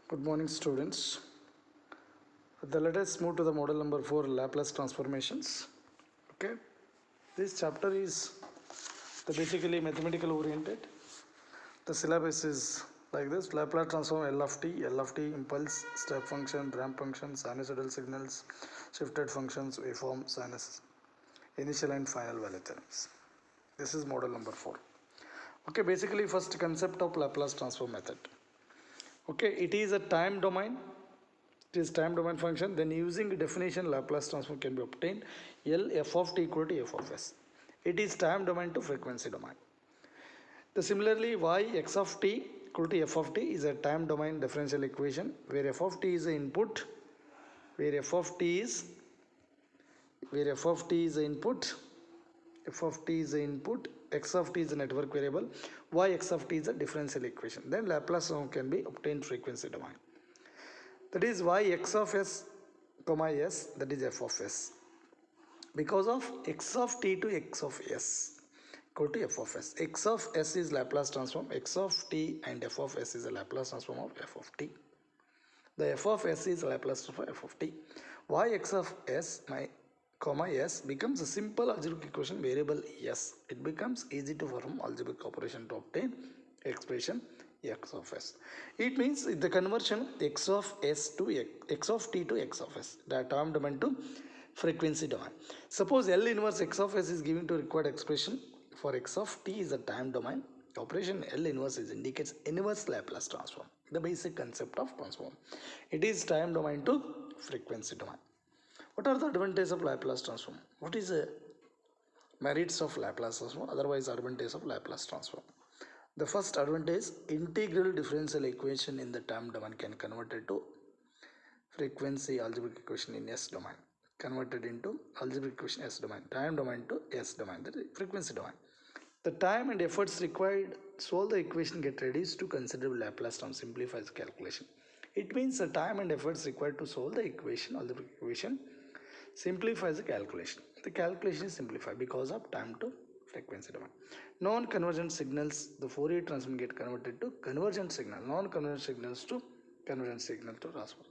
Good morning, students. Let us move to the model number 4, Laplace transformations. Okay, this chapter is basically mathematical oriented. The syllabus is like this: Laplace transform L of t, impulse, step function, ramp function, sinusoidal signals, shifted functions, waveform, sinus, initial and final value theorems. This is model number 4. Okay, basically first concept of Laplace transform method. Okay, it is a time domain. It is time domain function. Then using definition, Laplace transform can be obtained. L f of t equal to f of s. It is time domain to frequency domain. Similarly, y x of t equal to f of t is a time domain differential equation where f of t is the input, where f of t is the input, f of t is the input, x of t is the network variable, y x of t is a differential equation. Then Laplace transform can be obtained frequency domain. That is y x of s comma s, that is f of s, because of x of t to x of s equal to f of s. X of s is Laplace transform, x of t and f of s is a Laplace transform of f of t. The f of s is Laplace transform of f of t. Y x of s comma s becomes a simple algebraic equation variable s. It becomes easy to perform algebraic operation to obtain expression x of s. It means the conversion x of s to x of t to x of s, the time domain to frequency domain. Suppose L inverse x of s is given to required expression for x of t is a time domain. Operation L inverse is indicates inverse Laplace transform. The basic concept of transform. It is time domain to frequency domain. What are the advantages of Laplace transform? What is the merits of Laplace transform? Otherwise, advantages of Laplace transform. The first advantage, integral differential equation in the time domain can converted to frequency algebraic equation in S domain. Converted into algebraic equation S domain, time domain to S domain, that is frequency domain. The time and efforts required to solve the equation get reduced to considerable. Laplace transform simplifies calculation. It means the time and efforts required to solve the equation, algebraic equation, simplifies the calculation. The calculation is simplified because of time to frequency domain. Non-convergent signals, the Fourier transform get converted to convergent signal. Non-convergent signals to convergent signal to transform.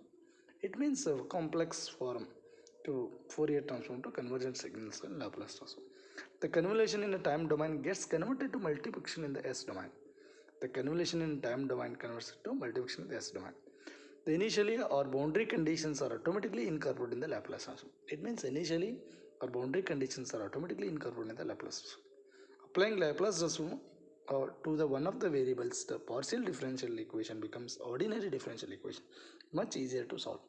It means a complex form to Fourier transform to convergent signals in Laplace transform. The convolution in a time domain gets converted to multiplication in the S domain. The convolution in time domain converts to multiplication in the S domain. The initially or boundary conditions are automatically incorporated in the Laplace transform. It means initially or boundary conditions are automatically incorporated in the Laplace transform. Applying Laplace transform to the one of the variables, the partial differential equation becomes ordinary differential equation, much easier to solve.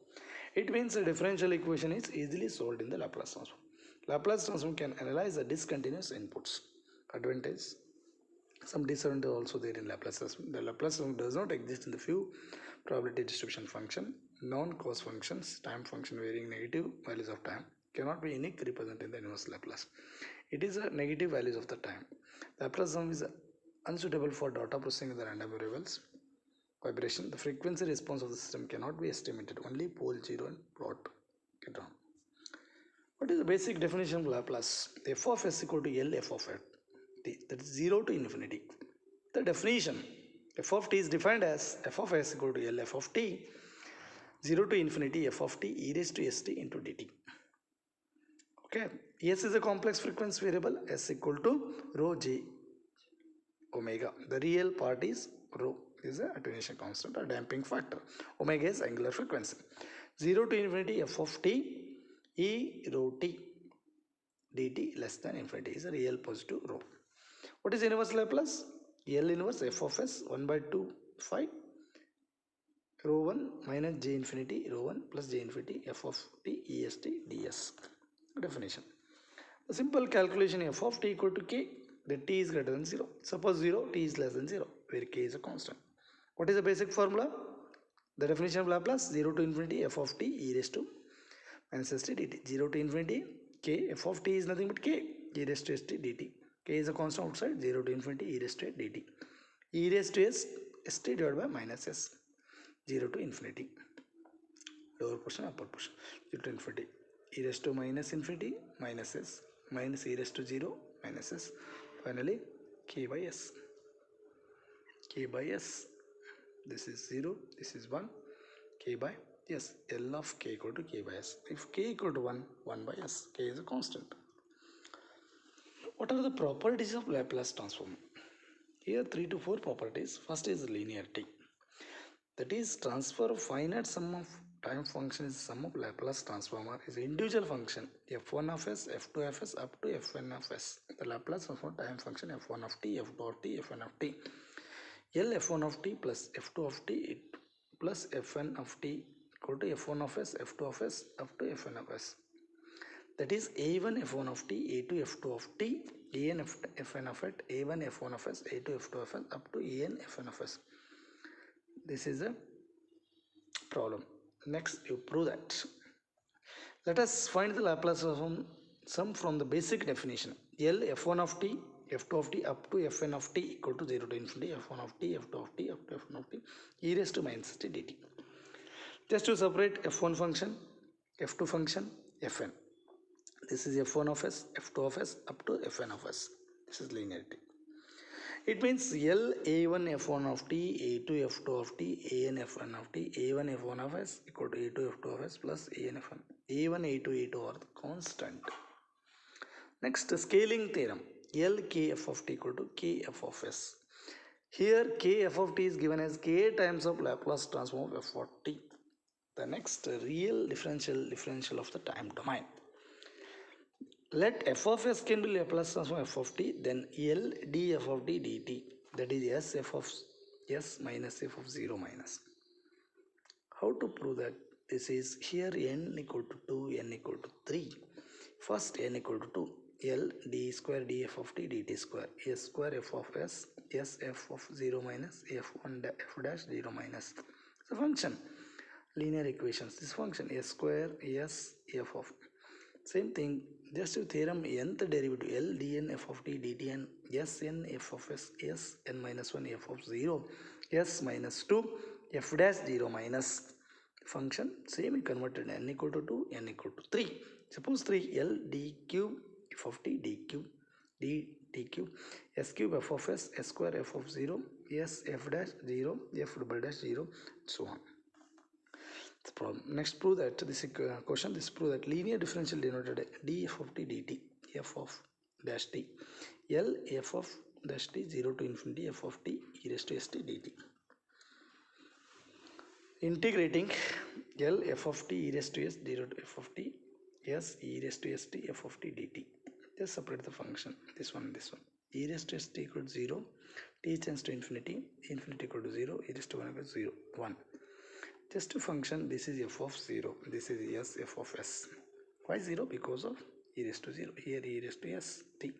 It means the differential equation is easily solved in the Laplace transform. Laplace transform can analyze the discontinuous inputs. Advantage. Some disadvantage also there in Laplace transform. The Laplace transform does not exist in the few probability distribution function, non-cos functions, time function varying negative values of time cannot be unique represented in the inverse Laplace. It is a negative values of the time. Laplace transform is unsuitable for data processing in the random variables. Vibration, the frequency response of the system cannot be estimated, only pole 0 and plot get down. What is the basic definition of Laplace? F of s equal to L f of t, that is 0 to infinity. The definition, f of t is defined as f of s equal to L f of t, 0 to infinity f of t e raised to st into dt. Okay, s is a complex frequency variable, s equal to rho j omega. The real part is rho is a attenuation constant or damping factor. Omega is angular frequency. 0 to infinity f of t e rho t dt less than infinity is a real positive rho. What is inverse Laplace? L inverse f of s 1 by 2 phi rho 1 minus j infinity rho 1 plus j infinity f of t e s t ds. Definition. A simple calculation f of t equal to k, the t is greater than 0. Suppose 0, t is less than 0, where k is a constant. What is the basic formula? The definition of Laplace, 0 to infinity f of t e raised to minus st dt. 0 to infinity k, f of t is nothing but k, e raised to st dt. K is a constant outside, 0 to infinity e raised to dt. E raised to s, st divided by minus s. 0 to infinity. Lower portion, upper portion. 0 to infinity. E raised to minus infinity, minus s, minus e raised to 0, minus s. Finally, k by s. K by s. This is 0, this is 1. K by S. L of K equal to K by S. If K equal to 1, 1 by S. K is a constant. What are the properties of Laplace transform? Here 3 to 4 properties. First is linearity. That is, transfer of finite sum of time function is sum of Laplace transformer is individual function f1 of s, f2 of s up to fn of s. The Laplace transform time function f1 of t, f2 of t, fn of t. L f1 of t plus f2 of t plus fn of t equal to f1 of s, f2 of s up to fn of s. That is a1 f1 of t, a2 f2 of t, an fn of it, a1 f1 of s, a2 f2 of s up to an fn of s. This is a problem. Next, you prove that. Let us find the Laplace transform sum from the basic definition. L f1 of t, f2 of t up to fn of t equal to 0 to infinity, f1 of t, f2 of t up to fn of t e raised to minus t dt. Just to separate f1 function, f2 function, fn. This is f1 of s, f2 of s up to fn of s. This is linearity. It means L a1 f1 of t, a2 f2 of t, an fn of t, a1 f1 of s equal to a2 f2 of s plus an fn. a1, a2, a2 are the constant. Next, scaling theorem. L kf of t equal to kf of s. Here kf of t is given as k times of Laplace transform of f of t. The next, real differential of the time domain. Let f of s can be Laplace transform f of t, then L df of t dt, that is s f of s minus f of 0 minus. How to prove that? This is here n equal to 2, n equal to 3. First n equal to 2, L d square df of t dt square, s square f of s, s f of 0 minus f1 f dash 0 minus. So function, linear equations, this function s square s f of, same thing, just to theorem nth derivative L dn f of t dt and s n f of s, s n minus 1 f of 0, s minus 2 f dash 0 minus. Function same converted, n equal to 2, n equal to 3. Suppose 3, L d cube f of t d cube d cube s cube f of s, s square f of 0, s f dash 0, f double dash 0, so on. The problem. Next, prove that this question. This prove that linear differential denoted df of t dt, f of dash t, L f of dash t 0 to infinity f of t e raised to st dt. Integrating L f of t e raised to s 0 to f of t s e raised to st f of t dt. Just separate the function. This one, this one. E raised to st equal to 0, t tends to infinity, infinity equal to 0, e raised to 1 equal to 0, 1. Just to function, this is f of 0, this is s f of s. Why 0? Because of e raised to 0. Here e raised to s t,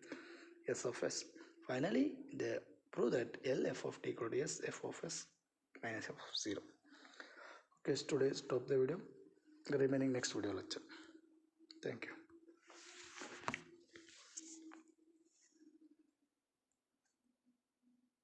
s of s. Finally, they prove that L f of t equal to s f of s minus f of 0. Okay, today stop the video. The remaining next video lecture. Thank you.